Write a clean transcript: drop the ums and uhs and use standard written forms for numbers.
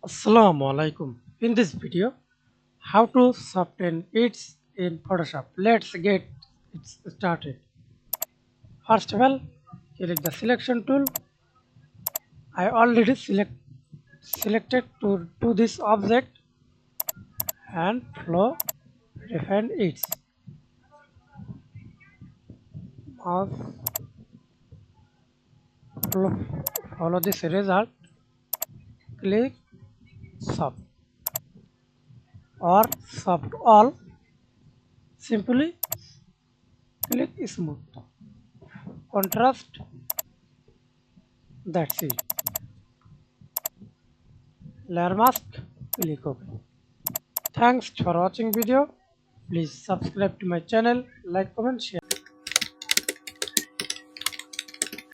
Assalamu alaikum. In this video, how to soften edges in Photoshop. Let's get it started. First of all, click the selection tool. I already selected to this object and flow refine edges. Mouse follow, follow this result. Click soft or soft all. Simply click smooth. Contrast. That's it. Layer mask. Click OK. Thanks for watching video. Please subscribe to my channel, like, comment, share.